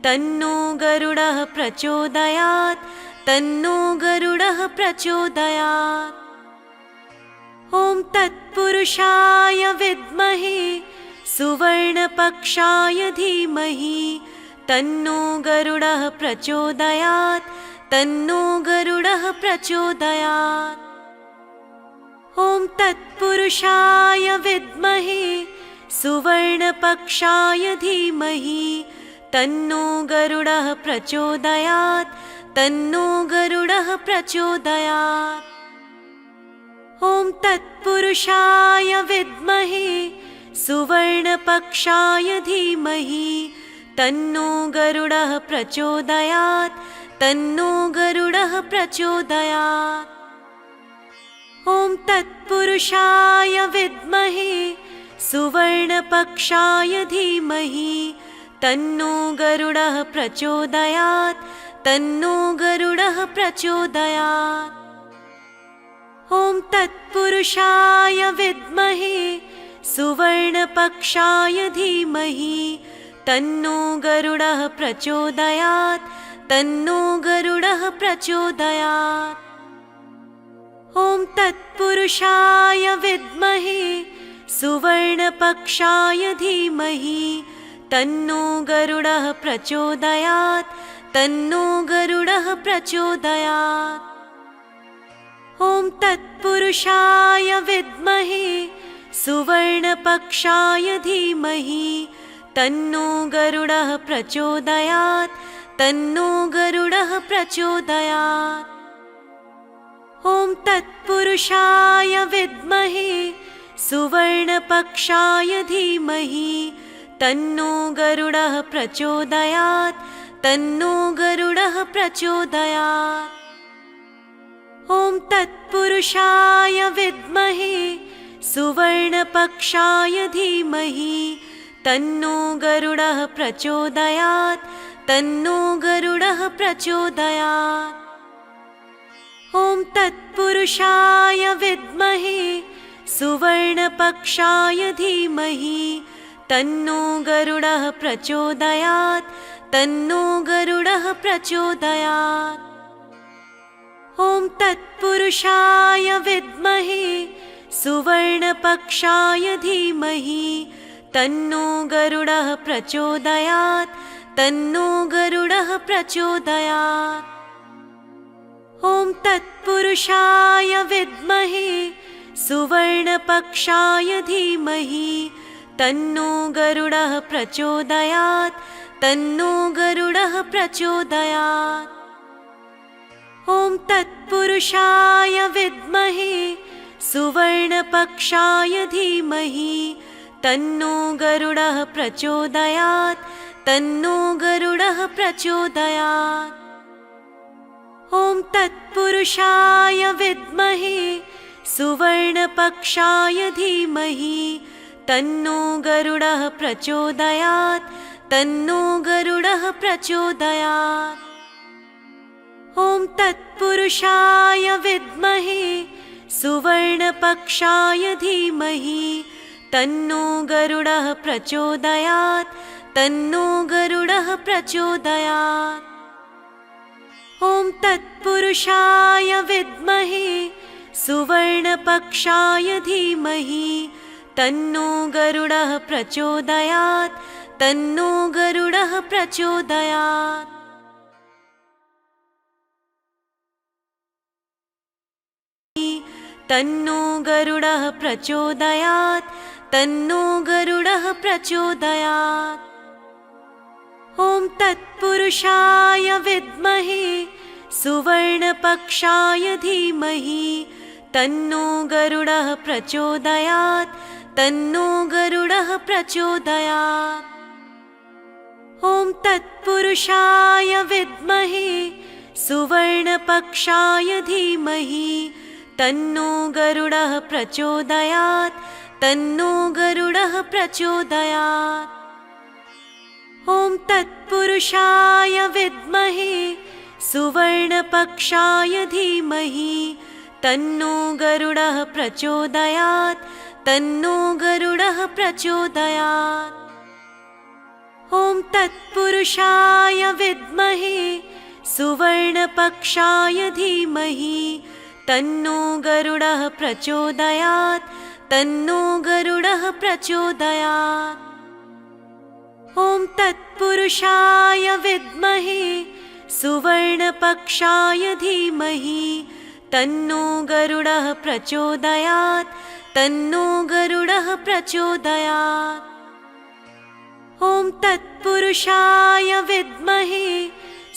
तन्नो गरुडः प्रचोदयात् तन्नो गरुडः प्रचोदयात्। ॐ तत्पुरुषाय विद्महे सुवर्णपक्षाय धीमहि तन्नो गरुडः प्रचोदयात् तन्नो गरुडः प्रचोदयात्। ॐ तत्पुरुषाय विद्महे सुवर्णपक्षाय धीमहि तन्नो गरुडः प्रचोदयात् तन्नो गरुडः प्रचोदयात्। ॐ तत्पुरुषाय विद्महे सुवर्णपक्षाय धीमहि तन्नो गरुडः प्रचोदयात् तन्नो गरुडः प्रचोदयात्। ॐ तत्पुरुषाय विद्महे सुवर्णपक्षाय धीमहि तन्नो गरुडः प्रचोदयात् तन्नो गरुडः प्रचोदयात्। ॐ तत्पुरुषाय विद्महे सुवर्णपक्षाय धीमहि तन्नो गरुडः प्रचोदयात् तन्नो गरुडः प्रचोदयात्। ॐ तत्पुरुषाय विद्महे सुवर्णपक्षाय धीमहि तन्नो गरुडः प्रचोदयात् तन्नो गरुडः प्रचोदयात्। ॐ तत्पुरुषाय विद्महे सुवर्णपक्षाय धीमहि तन्नो गरुडः प्रचोदयात् तन्नो गरुडः प्रचोदयात्। ॐ ॐ तत्पुरुषाय विद्महे सुवर्णपक्षाय धीमहि तन्नो गरुडः प्रचोदयात् तन्नो गरुडः प्रचोदयात्। ॐ तत्पुरुषाय विद्महे सुवर्णपक्षाय धीमहि तन्नो गरुडः प्रचोदयात् तन्नो गरुडः प्रचोदयात्। ॐ तत्पुरुषाय विद्महे सुवर्णपक्षाय धीमहि तन्नो गरुडः प्रचोदयात् तन्नो गरुडः प्रचोदयात्। ॐ तत्पुरुषाय विद्महे सुवर्णपक्षाय धीमहि तन्नो गरुडः प्रचोदयात् तन्नो गरुडः प्रचोदयात्। ॐ तत्पुरुषाय विद्महे सुवर्णपक्षाय धीमहि तन्नो गरुडः प्रचोदयात् तन्नो गरुडः प्रचोदयात्। ॐ तत्पुरुषाय विद्महे सुवर्णपक्षाय धीमहि तन्नो गरुडः प्रचोदयात् तन्नो गरुडः प्रचोदयात्। ॐ तत्पुरुषाय विद्महे सुवर्णपक्षाय धीमहि तन्नो गरुडः प्रचोदयात् तन्नो गरुडः प्रचोदयात्। ॐ तत्पुरुषाय विद्महे सुवर्णपक्षाय धीमहि तन्नो गरुडः प्रचोदयात् तन्नो गरुडः प्रचोदयात्। ॐ तत्पुरुषाय विद्महे सुवर्णपक्षाय धीमहि तन्नो गरुडः प्रचोदयात् तन्नो गरुडः प्रचोदयात्। तन्नो गरुडः प्रचोदयात् तन्नो गरुडः प्रचोदयात्। ॐ तत्पुरुषाय विद्महे सुवर्णपक्षाय धीमहि तन्नो गरुडः प्रचोदयात् तन्नो गरुडः प्रचोदयात्। ॐ तत्पुरुषाय विद्महे सुवर्णपक्षाय धीमहि तन्नो गरुडः प्रचोदयात् तन्नो गरुडः प्रचोदयात्। ॐ तत्पुरुषाय विद्महे सुवर्णपक्षाय धीमहि तन्नो गरुडः प्रचोदयात् तन्नो गरुडः प्रचोदयात्। ॐ तत्पुरुषाय विद्महे सुवर्णपक्षाय धीमहि तन्नो गरुडः प्रचोदयात् तन्नो गरुडः प्रचोदयात्। ॐ तत्पुरुषाय विद्महे सुवर्णपक्षाय धीमहि तन्नो गरुडः प्रचोदयात् तन्नो गरुडः प्रचोदयात्। ॐ तत्पुरुषाय विद्महे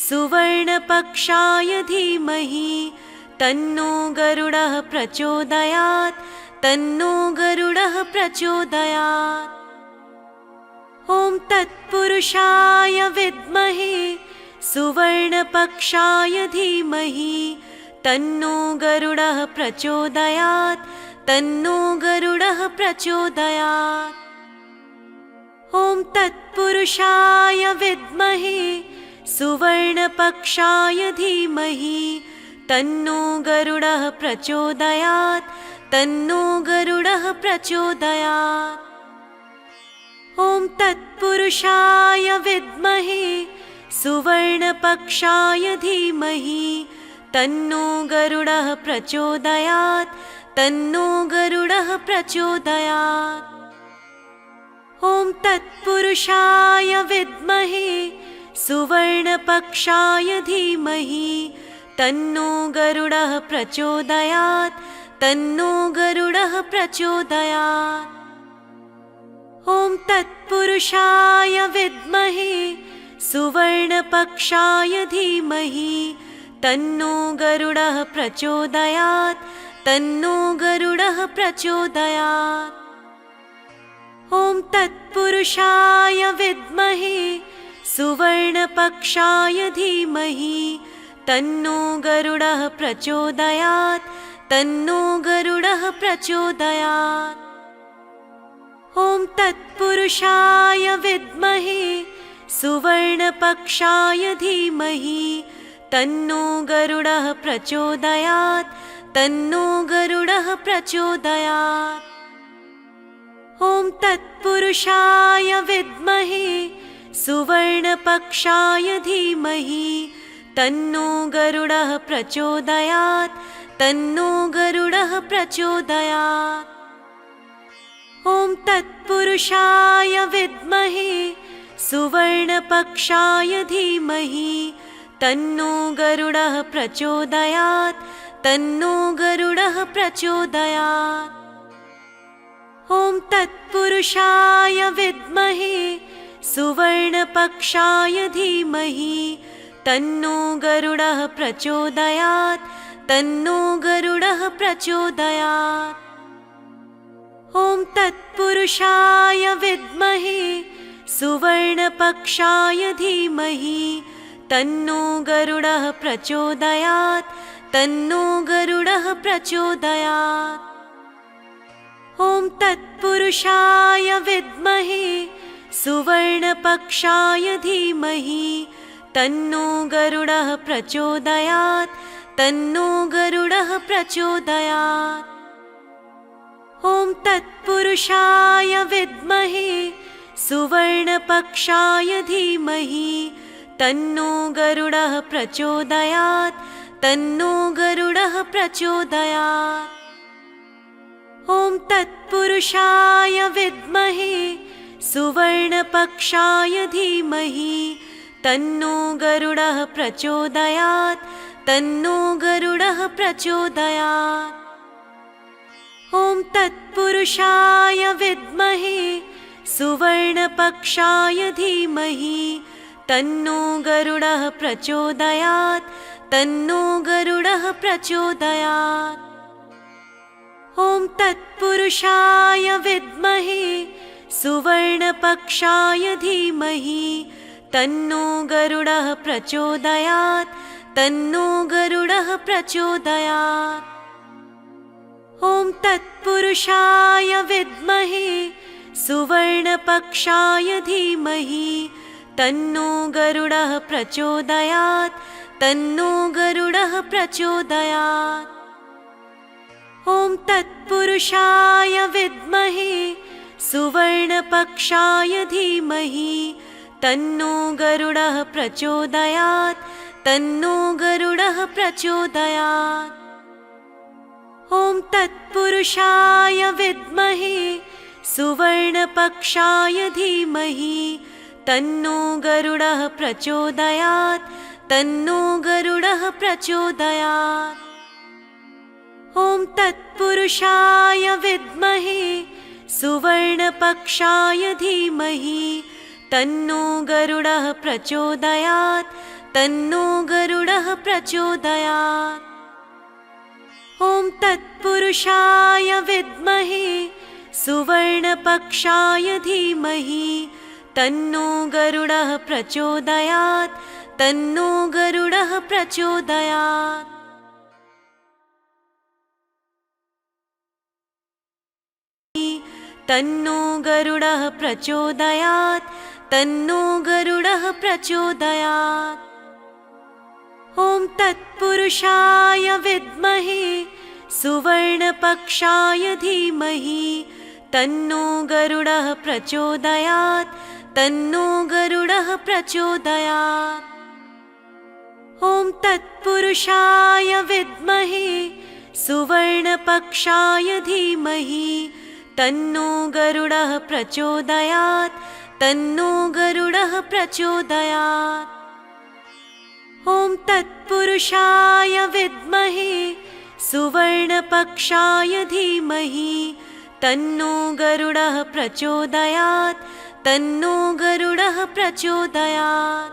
सुवर्णपक्षाय धीमहि तन्नो गरुडः प्रचोदयात् तन्नो गरुडः प्रचोदयात्। ॐ तत्पुरुषाय विद्महे सुवर्णपक्षाय धीमहि तन्नो गरुडः प्रचोदयात् तन्नो गरुडः प्रचोदयात्। ॐ तत्पुरुषाय विद्महे सुवर्णपक्षाय धीमहि तन्नो गरुडः प्रचोदयात् तन्नो गरुडः प्रचोदयात्। ॐ तत्पुरुषाय विद्महे सुवर्णपक्षाय धीमहि तन्नो गरुडः प्रचोदयात् तन्नो गरुडः प्रचोदयात्। ॐ तत्पुरुषाय विद्महे सुवर्णपक्षाय धीमहि तन्नो गरुडः प्रचोदयात् तन्नो गरुडः प्रचोदयात्। ॐ तत्पुरुषाय विद्महे सुवर्णपक्षाय धीमहि तन्नो गरुडः प्रचोदयात् तन्नो गरुडः प्रचोदयात्। ॐ तत्पुरुषाय विद्महे सुवर्णपक्षाय धीमहि तन्नो गरुडः प्रचोदयात् तन्नो गरुडः प्रचोदयात्। ॐ तत्पुरुषाय विद्महे सुवर्णपक्षाय धीमहि तन्नो गरुडः प्रचोदयात् तन्नो गरुडः प्रचोदयात्। ॐ तत्पुरुषाय विद्महे सुवर्णपक्षाय धीमहि तन्नो गरुडः प्रचोदयात् तन्नो गरुडः प्रचोदयात्। ॐ तत्पुरुषाय विद्महे सुवर्णपक्षाय धीमहि तन्नो गरुडः प्रचोदयात् तन्नो गरुडः प्रचोदयात्। ॐ तत्पुरुषाय विद्महे सुवर्णपक्षाय धीमहि तन्नो गरुडः प्रचोदयात् तन्नो गरुडः प्रचोदयात्। ॐ तत्पुरुषाय विद्महे सुवर्णपक्षाय धीमहि तन्नो गरुडः प्रचोदयात् तन्नो गरुडः प्रचोदयात्। ॐ तत्पुरुषाय विद्महे सुवर्णपक्षाय धीमहि तन्नो गरुडः प्रचोदयात् तन्नो गरुडः प्रचोदयात्। ॐ तत्पुरुषाय विद्महे सुवर्णपक्षाय धीमहि तन्नो गरुडः प्रचोदयात् तन्नो गरुडः प्रचोदयात्। ॐ तत्पुरुषाय विद्महे सुवर्णपक्षाय धीमहि तन्नो गरुडः प्रचोदयात् तन्नो गरुडः प्रचोदयात्। ॐ तत्पुरुषाय विद्महे सुवर्णपक्षाय धीमहि तन्नो गरुडः प्रचोदयात् तन्नो गरुडः प्रचोदयात्। ॐ तत्पुरुषाय विद्महे सुवर्णपक्षाय धीमहि तन्नो गरुडः प्रचोदयात् तन्नो गरुडः प्रचोदयात्। ॐ तत्पुरुषाय विद्महे सुवर्णपक्षाय धीमहि तन्नो गरुडः प्रचोदयात् तन्नो गरुडः प्रचोदयात्। ॐ तत्पुरुषाय विद्महे सुवर्णपक्षाय धीमहि तन्नो गरुडः प्रचोदयात् तन्नो गरुडः प्रचोदयात्। ॐ तत्पुरुषाय विद्महे सुवर्णपक्षाय धीमहि तन्नो गरुडः प्रचोदयात् तन्नो गरुडः प्रचोदयात्। ॐ तत्पुरुषाय विद्महे सुवर्णपक्षाय धीमहि तन्नो गरुडः प्रचोदयात् तन्नो गरुडः प्रचोदयात्। ॐ तत्पुरुषाय विद्महे सुवर्णपक्षाय धीमहि तन्नो गरुडः प्रचोदयात् तन्नो गरुडः प्रचोदयात्। तन्नो गरुडः प्रचोदयात् तन्नो गरुडः प्रचोदयात्। ॐ तत्पुरुषाय विद्महे सुवर्णपक्षाय धीमहि तन्नो गरुडः प्रचोदयात् तन्नो गरुडः प्रचोदयात्। ॐ तत्पुरुषाय विद्महे सुवर्णपक्षाय धीमहि तन्नो गरुडः प्रचोदयात् तन्नो गरुडः प्रचोदयात्। ॐ तत्पुरुषाय विद्महे सुवर्णपक्षाय धीमहि तन्नो गरुडः प्रचोदयात् तन्नो गरुडः प्रचोदयात्।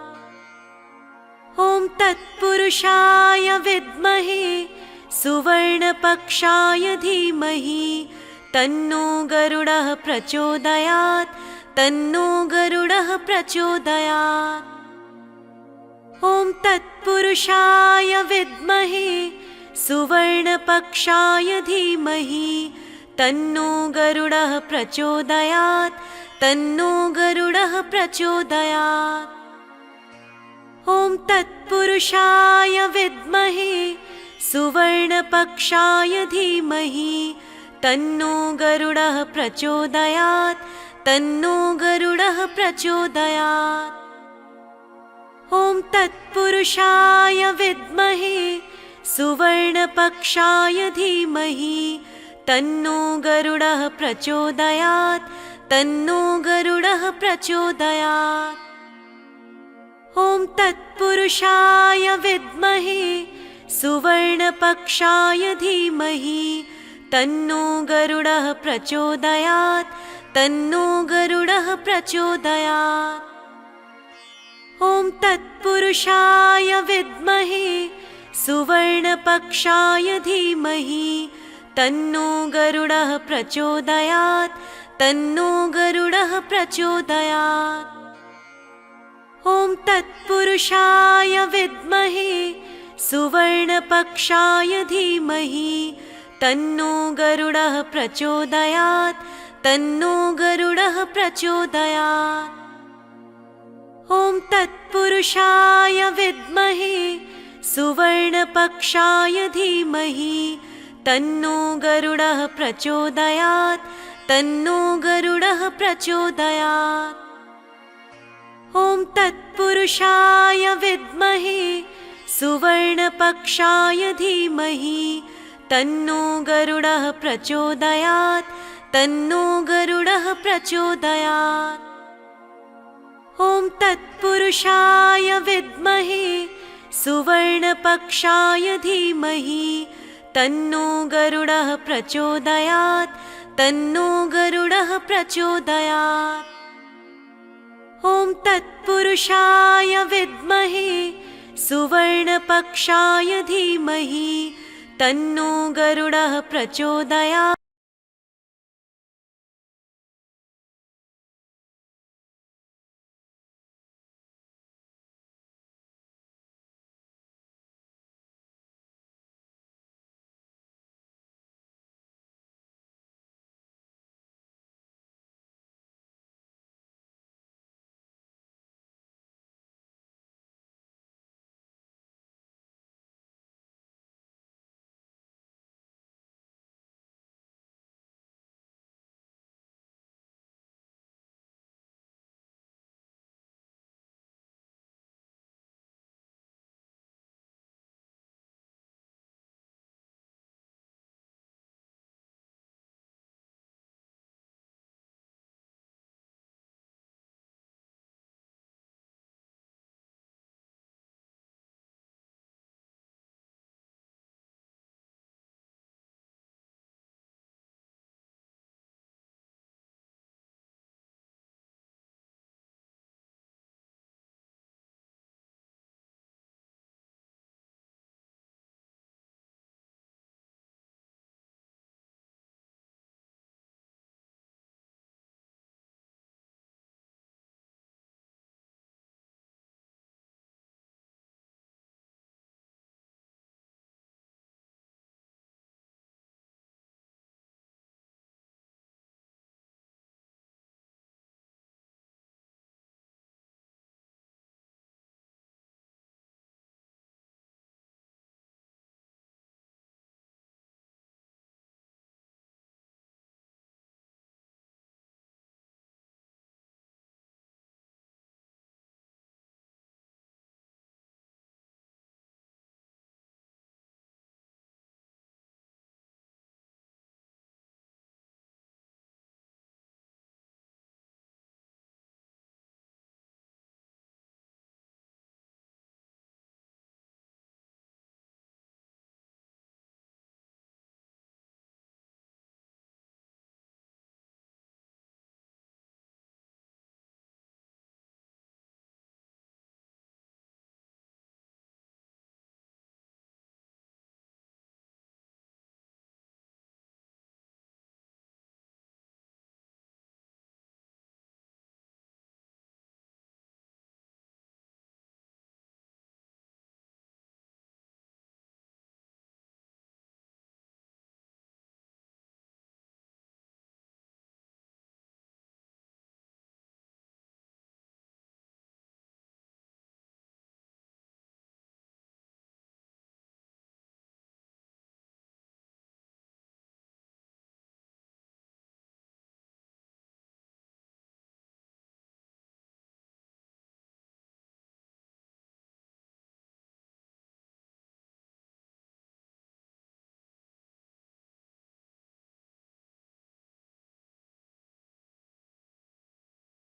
ॐ तत्पुरुषाय विद्महे सुवर्णपक्षाय धीमहि तन्नो गरुडः प्रचोदयात् तन्नो गरुडः प्रचोदयात्। ॐ तत्पुरुषाय विद्महे सुवर्णपक्षाय धीमहि तन्नो गरुडः प्रचोदयात् तन्नो गरुडः प्रचोदयात्। ॐ तत्पुरुषाय विद्महे सुवर्णपक्षाय धीमहि तन्नो गरुडः प्रचोदयात् तन्नो गरुडः प्रचोदयात्। ॐ तत्पुरुषाय विद्महे सुवर्णपक्षाय धीमहि तन्नो गरुडः प्रचोदयात् तन्नो गरुडः प्रचोदयात्। ॐ तत्पुरुषाय विद्महे सुवर्णपक्षाय धीमहि तन्नो गरुडः प्रचोदयात् तन्नो गरुडः प्रचोदयात्। ॐ तत्पुरुषाय विद्महे सुवर्णपक्षाय धीमहि तन्नो गरुडः प्रचोदयात् तन्नो गरुडः प्रचोदयात्। ॐ तत्पुरुषाय विद्महे सुवर्णपक्षाय धीमहि तन्नो गरुडः प्रचोदयात् तन्नो गरुडः प्रचोदयात्। ॐ तत्पुरुषाय विद्महे सुवर्णपक्षाय धीमहि तन्नो गरुडः प्रचोदयात् तन्नो गरुडः प्रचोदयात्। ॐ तत्पुरुषाय विद्महे सुवर्णपक्षाय धीमहि तन्नो गरुडः प्रचोदयात् तन्नो गरुडः प्रचोदयात्। ॐ तत्पुरुषाय विद्महे सुवर्णपक्षाय धीमहि तन्नो गरुडः प्रचोदयात् तन्नो गरुडः प्रचोदयात्। ॐ तत्पुरुषाय विद्महे सुवर्णपक्षाय धीमहि तन्नो गरुडः प्रचोदयात्।